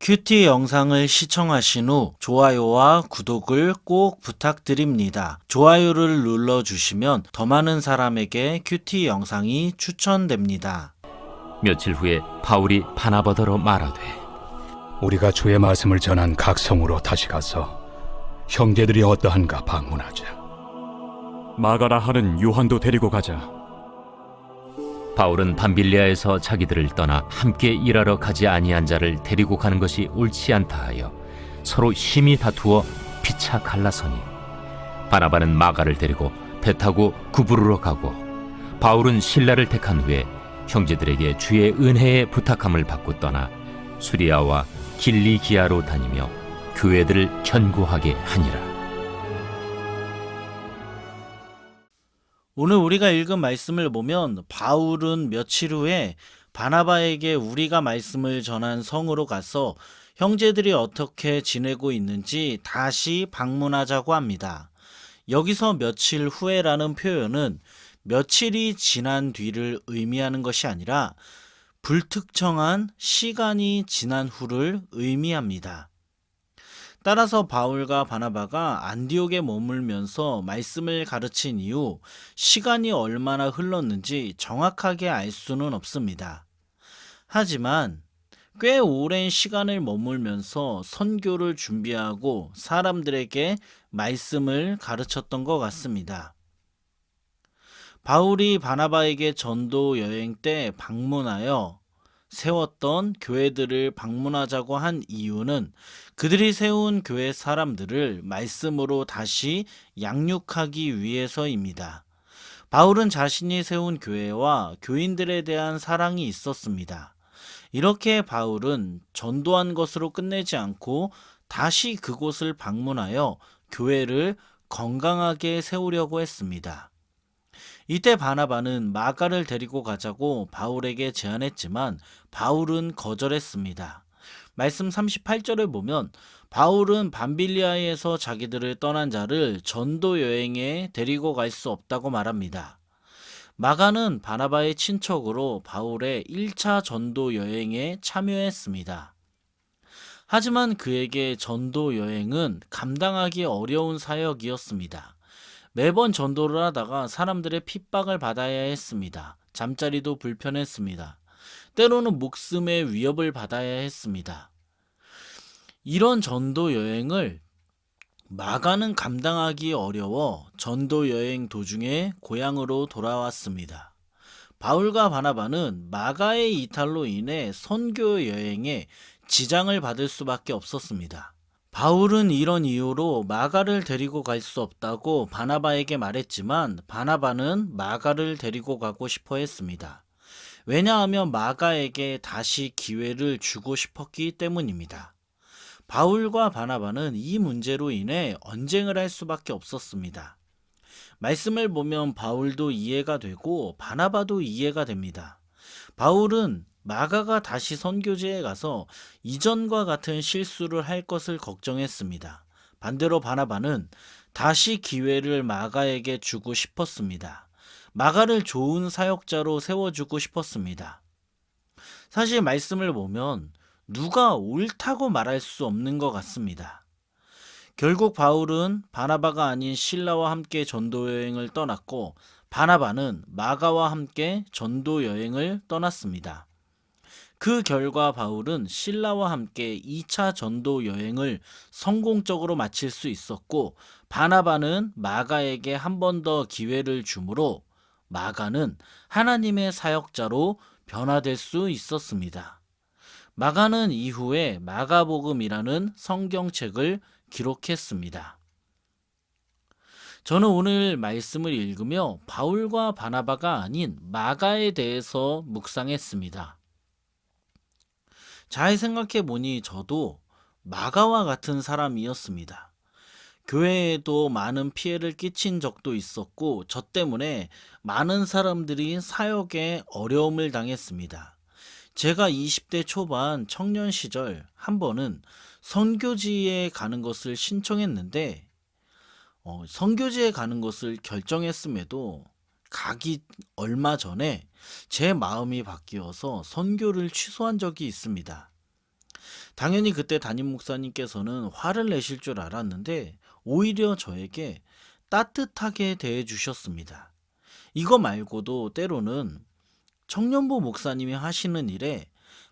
큐티 영상을 시청하신 후 좋아요와 구독을 꼭 부탁드립니다. 좋아요를 눌러주시면 더 많은 사람에게 큐티 영상이 추천됩니다. 며칠 후에 바울이 바나바더로 말하되 우리가 주의 말씀을 전한 각 성으로 다시 가서 형제들이 어떠한가 방문하자. 마가라 하는 요한도 데리고 가자. 바울은 밤빌리아에서 자기들을 떠나 함께 일하러 가지 아니한 자를 데리고 가는 것이 옳지 않다 하여 서로 심히 다투어 피차 갈라서니 바나바는 마가를 데리고 배 타고 구부르러 가고 바울은 실라를 택한 후에 형제들에게 주의 은혜에 부탁함을 받고 떠나 수리아와 길리기아로 다니며 교회들을 견고하게 하니라. 오늘 우리가 읽은 말씀을 보면 바울은 며칠 후에 바나바에게 우리가 말씀을 전한 성으로 가서 형제들이 어떻게 지내고 있는지 다시 방문하자고 합니다. 여기서 며칠 후에라는 표현은 며칠이 지난 뒤를 의미하는 것이 아니라 불특정한 시간이 지난 후를 의미합니다. 따라서 바울과 바나바가 안디옥에 머물면서 말씀을 가르친 이후 시간이 얼마나 흘렀는지 정확하게 알 수는 없습니다. 하지만 꽤 오랜 시간을 머물면서 선교를 준비하고 사람들에게 말씀을 가르쳤던 것 같습니다. 바울이 바나바에게 전도 여행 때 방문하여 세웠던 교회들을 방문하자고 한 이유는 그들이 세운 교회 사람들을 말씀으로 다시 양육하기 위해서입니다. 바울은 자신이 세운 교회와 교인들에 대한 사랑이 있었습니다. 이렇게 바울은 전도한 것으로 끝내지 않고 다시 그곳을 방문하여 교회를 건강하게 세우려고 했습니다. 이때 바나바는 마가를 데리고 가자고 바울에게 제안했지만 바울은 거절했습니다. 말씀 38절을 보면 바울은 밤빌리아에서 자기들을 떠난 자를 전도 여행에 데리고 갈 수 없다고 말합니다. 마가는 바나바의 친척으로 바울의 1차 전도 여행에 참여했습니다. 하지만 그에게 전도 여행은 감당하기 어려운 사역이었습니다. 매번 전도를 하다가 사람들의 핍박을 받아야 했습니다. 잠자리도 불편했습니다. 때로는 목숨의 위협을 받아야 했습니다. 이런 전도 여행을 마가는 감당하기 어려워 전도 여행 도중에 고향으로 돌아왔습니다. 바울과 바나바는 마가의 이탈로 인해 선교 여행에 지장을 받을 수밖에 없었습니다. 바울은 이런 이유로 마가를 데리고 갈 수 없다고 바나바에게 말했지만 바나바는 마가를 데리고 가고 싶어 했습니다. 왜냐하면 마가에게 다시 기회를 주고 싶었기 때문입니다. 바울과 바나바는 이 문제로 인해 언쟁을 할 수밖에 없었습니다. 말씀을 보면 바울도 이해가 되고 바나바도 이해가 됩니다. 바울은 마가가 다시 선교지에 가서 이전과 같은 실수를 할 것을 걱정했습니다. 반대로 바나바는 다시 기회를 마가에게 주고 싶었습니다. 마가를 좋은 사역자로 세워주고 싶었습니다. 사실 말씀을 보면 누가 옳다고 말할 수 없는 것 같습니다. 결국 바울은 바나바가 아닌 실라와 함께 전도 여행을 떠났고 바나바는 마가와 함께 전도 여행을 떠났습니다. 그 결과 바울은 실라와 함께 2차 전도 여행을 성공적으로 마칠 수 있었고 바나바는 마가에게 한 번 더 기회를 주므로 마가는 하나님의 사역자로 변화될 수 있었습니다. 마가는 이후에 마가복음이라는 성경책을 기록했습니다. 저는 오늘 말씀을 읽으며 바울과 바나바가 아닌 마가에 대해서 묵상했습니다. 잘 생각해 보니 저도 마가와 같은 사람이었습니다. 교회에도 많은 피해를 끼친 적도 있었고 저 때문에 많은 사람들이 사역에 어려움을 당했습니다. 제가 20대 초반 청년 시절 한 번은 선교지에 가는 것을 신청했는데 선교지에 가는 것을 결정했음에도 가기 얼마 전에 제 마음이 바뀌어서 선교를 취소한 적이 있습니다. 당연히 그때 담임 목사님께서는 화를 내실 줄 알았는데 오히려 저에게 따뜻하게 대해 주셨습니다. 이거 말고도 때로는 청년부 목사님이 하시는 일에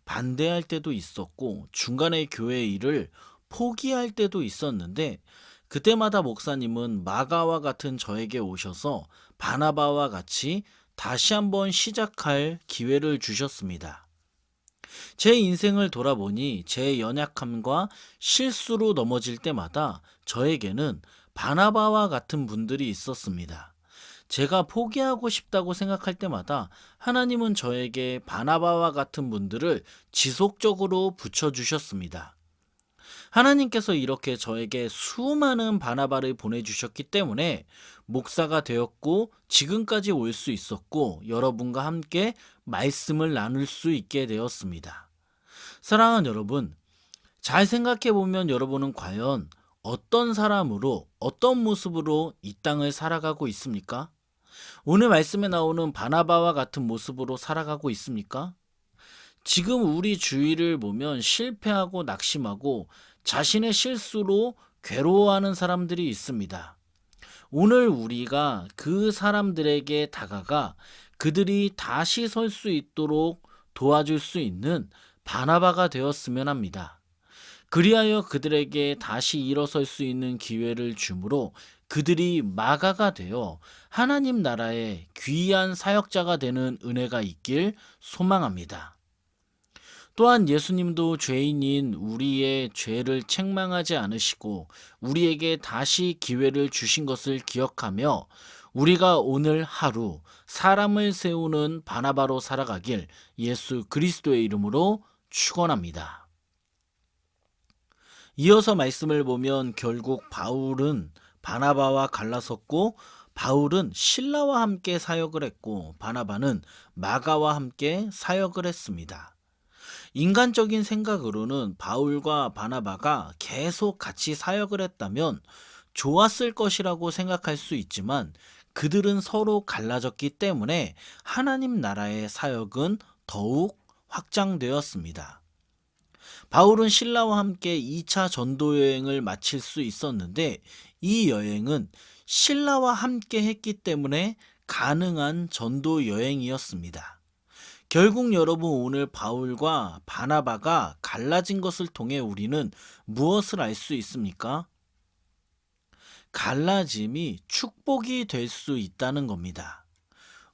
반대할 때도 있었고 중간에 교회 일을 포기할 때도 있었는데 그때마다 목사님은 마가와 같은 저에게 오셔서 바나바와 같이 다시 한번 시작할 기회를 주셨습니다. 제 인생을 돌아보니 제 연약함과 실수로 넘어질 때마다 저에게는 바나바와 같은 분들이 있었습니다. 제가 포기하고 싶다고 생각할 때마다 하나님은 저에게 바나바와 같은 분들을 지속적으로 붙여주셨습니다. 하나님께서 이렇게 저에게 수많은 바나바를 보내주셨기 때문에 목사가 되었고 지금까지 올 수 있었고 여러분과 함께 말씀을 나눌 수 있게 되었습니다. 사랑하는 여러분, 잘 생각해 보면 여러분은 과연 어떤 사람으로 어떤 모습으로 이 땅을 살아가고 있습니까? 오늘 말씀에 나오는 바나바와 같은 모습으로 살아가고 있습니까? 지금 우리 주위를 보면 실패하고 낙심하고 자신의 실수로 괴로워하는 사람들이 있습니다. 오늘 우리가 그 사람들에게 다가가 그들이 다시 설 수 있도록 도와줄 수 있는 바나바가 되었으면 합니다. 그리하여 그들에게 다시 일어설 수 있는 기회를 주므로 그들이 마가가 되어 하나님 나라의 귀한 사역자가 되는 은혜가 있길 소망합니다. 또한 예수님도 죄인인 우리의 죄를 책망하지 않으시고 우리에게 다시 기회를 주신 것을 기억하며 우리가 오늘 하루 사람을 세우는 바나바로 살아가길 예수 그리스도의 이름으로 축원합니다. 이어서 말씀을 보면 결국 바울은 바나바와 갈라섰고 바울은 실라와 함께 사역을 했고 바나바는 마가와 함께 사역을 했습니다. 인간적인 생각으로는 바울과 바나바가 계속 같이 사역을 했다면 좋았을 것이라고 생각할 수 있지만 그들은 서로 갈라졌기 때문에 하나님 나라의 사역은 더욱 확장되었습니다. 바울은 신라와 함께 2차 전도 여행을 마칠 수 있었는데 이 여행은 신라와 함께 했기 때문에 가능한 전도 여행이었습니다. 결국 여러분 오늘 바울과 바나바가 갈라진 것을 통해 우리는 무엇을 알 수 있습니까? 갈라짐이 축복이 될 수 있다는 겁니다.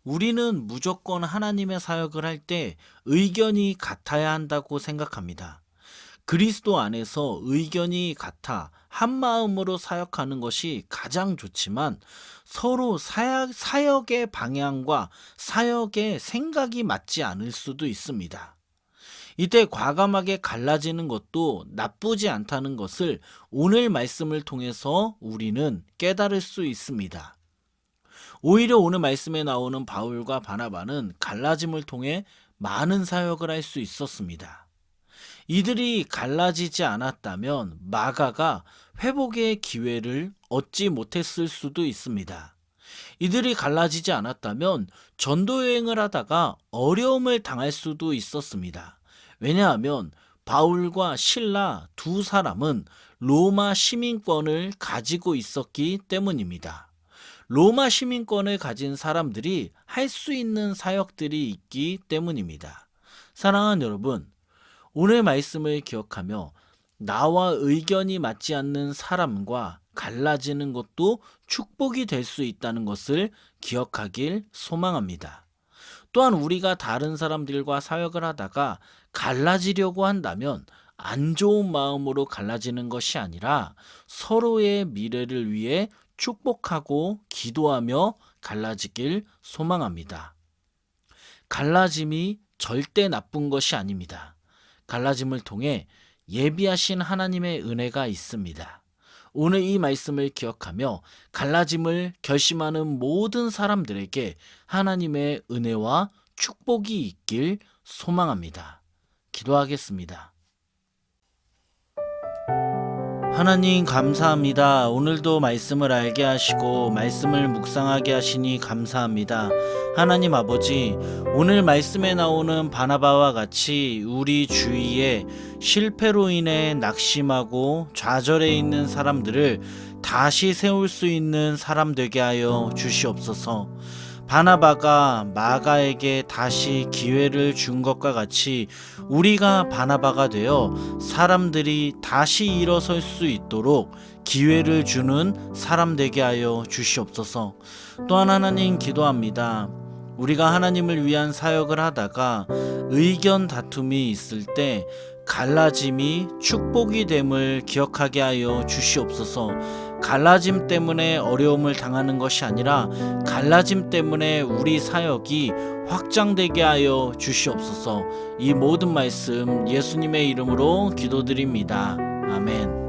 우리는 무조건 하나님의 사역을 할 때 의견이 같아야 한다고 생각합니다. 그리스도 안에서 의견이 같아 한 마음으로 사역하는 것이 가장 좋지만 서로 사역의 방향과 사역의 생각이 맞지 않을 수도 있습니다. 이때 과감하게 갈라지는 것도 나쁘지 않다는 것을 오늘 말씀을 통해서 우리는 깨달을 수 있습니다. 오히려 오늘 말씀에 나오는 바울과 바나바는 갈라짐을 통해 많은 사역을 할 수 있었습니다. 이들이 갈라지지 않았다면 마가가 회복의 기회를 얻지 못했을 수도 있습니다. 이들이 갈라지지 않았다면 전도여행을 하다가 어려움을 당할 수도 있었습니다. 왜냐하면 바울과 실라 두 사람은 로마 시민권을 가지고 있었기 때문입니다. 로마 시민권을 가진 사람들이 할 수 있는 사역들이 있기 때문입니다. 사랑하는 여러분, 오늘 말씀을 기억하며 나와 의견이 맞지 않는 사람과 갈라지는 것도 축복이 될 수 있다는 것을 기억하길 소망합니다. 또한 우리가 다른 사람들과 사역을 하다가 갈라지려고 한다면 안 좋은 마음으로 갈라지는 것이 아니라 서로의 미래를 위해 축복하고 기도하며 갈라지길 소망합니다. 갈라짐이 절대 나쁜 것이 아닙니다. 갈라짐을 통해 예비하신 하나님의 은혜가 있습니다. 오늘 이 말씀을 기억하며 갈라짐을 결심하는 모든 사람들에게 하나님의 은혜와 축복이 있길 소망합니다. 기도하겠습니다. 하나님 감사합니다. 오늘도 말씀을 알게 하시고 말씀을 묵상하게 하시니 감사합니다. 하나님 아버지, 오늘 말씀에 나오는 바나바와 같이 우리 주위에 실패로 인해 낙심하고 좌절해 있는 사람들을 다시 세울 수 있는 사람 되게 하여 주시옵소서. 바나바가 마가에게 다시 기회를 준 것과 같이 우리가 바나바가 되어 사람들이 다시 일어설 수 있도록 기회를 주는 사람 되게 하여 주시옵소서. 또한 하나님 기도합니다. 우리가 하나님을 위한 사역을 하다가 의견 다툼이 있을 때 갈라짐이 축복이 됨을 기억하게 하여 주시옵소서. 갈라짐 때문에 어려움을 당하는 것이 아니라 갈라짐 때문에 우리 사역이 확장되게 하여 주시옵소서. 이 모든 말씀 예수님의 이름으로 기도드립니다. 아멘.